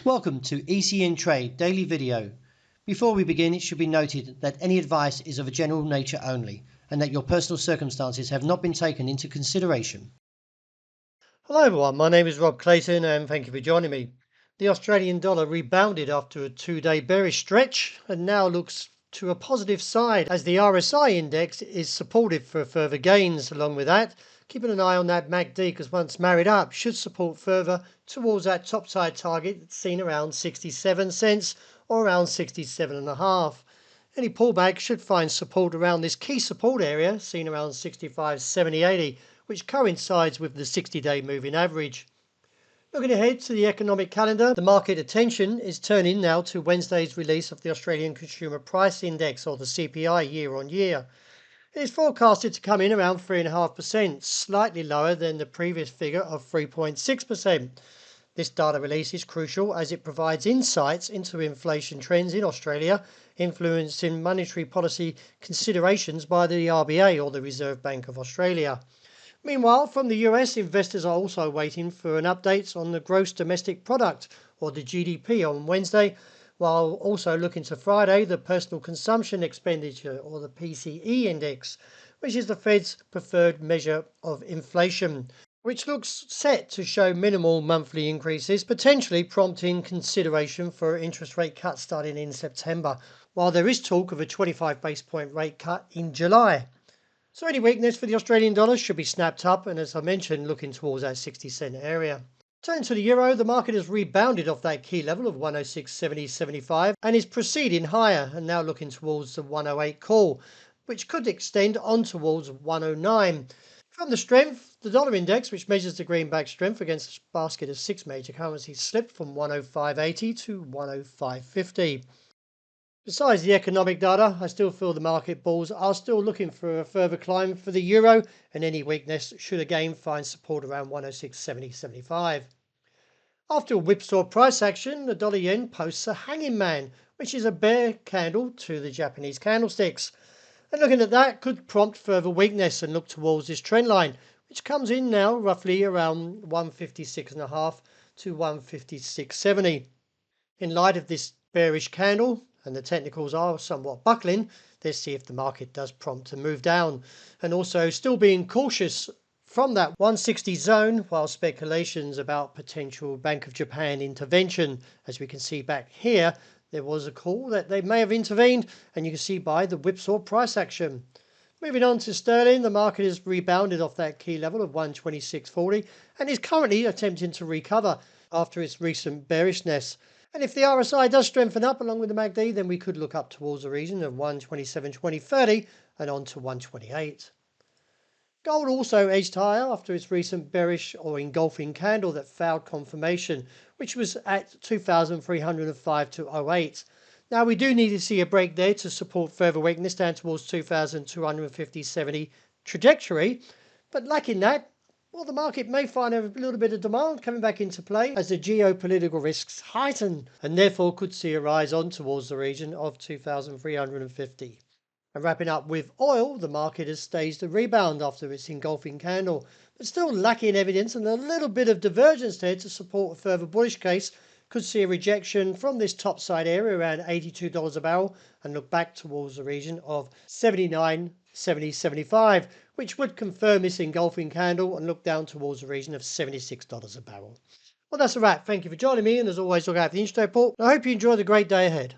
Welcome to ECN Trade Daily Video. Before we begin, it should be noted that any advice is of a general nature only and that your personal circumstances have not been taken into consideration. Hello everyone, my name is Rob Clayton and thank you for joining me. The Australian dollar rebounded after a two-day bearish stretch and now looks to a positive side as the RSI index is supported for further gains. Along with that, keeping an eye on that MACD because once married up should support further towards that top side target seen around 67 cents or around 67.5. Any pullback should find support around this key support area seen around 65.70.80, which coincides with the 60-day moving average. Looking ahead to the economic calendar, the market attention is turning now to Wednesday's release of the Australian Consumer Price Index, or the CPI, year on year. It is forecasted to come in around 3.5%, slightly lower than the previous figure of 3.6%. This data release is crucial as it provides insights into inflation trends in Australia, influencing monetary policy considerations by the RBA, or the Reserve Bank of Australia. Meanwhile, from the US, investors are also waiting for an update on the gross domestic product, or the GDP, on Wednesday, while also looking to Friday, the personal consumption expenditure, or the PCE index, which is the Fed's preferred measure of inflation, which looks set to show minimal monthly increases, potentially prompting consideration for interest rate cuts starting in September, while there is talk of a 25 base point rate cut in July. So any weakness for the Australian dollar should be snapped up, and as I mentioned, looking towards that 60-cent area. Turning to the euro, the market has rebounded off that key level of 106.70.75 and is proceeding higher and now looking towards the 108 call, which could extend on towards 109. From the strength, the dollar index, which measures the greenback strength against a basket of 6 major currencies, slipped from 105.80 to 105.50. Besides the economic data, I still feel the market bulls are still looking for a further climb for the euro, and any weakness should again find support around 106.70.75. After a whipsaw price action, the dollar yen posts a hanging man, which is a bear candle to the Japanese candlesticks. And looking at that could prompt further weakness and look towards this trend line, which comes in now roughly around 156.5 to 156.70. In light of this bearish candle, and the technicals are somewhat buckling, let's see if the market does prompt to move down. And also still being cautious from that 160 zone, while speculations about potential Bank of Japan intervention. As we can see back here, there was a call that they may have intervened, and you can see by the whipsaw price action. Moving on to sterling, the market has rebounded off that key level of 126.40 and is currently attempting to recover after its recent bearishness. And if the RSI does strengthen up along with the MACD, then we could look up towards the region of 127.20.30 and on to 128. Gold also edged higher after its recent bearish or engulfing candle that failed confirmation, which was at 2,305 to 08. Now we do need to see a break there to support further weakness down towards 2,250.70 trajectory, but lacking that, well, the market may find a little bit of demand coming back into play as the geopolitical risks heighten, and therefore could see a rise on towards the region of 2,350. And wrapping up with oil, the market has staged a rebound after its engulfing candle, but still lacking evidence and a little bit of divergence there to support a further bullish case. Could see a rejection from this top side area around $82 a barrel and look back towards the region of 79.70.75, which would confirm this engulfing candle and look down towards the region of $76 a barrel. Well, that's a wrap. Thank you for joining me, and as always, look out for the intraday report. I hope you enjoy the great day ahead.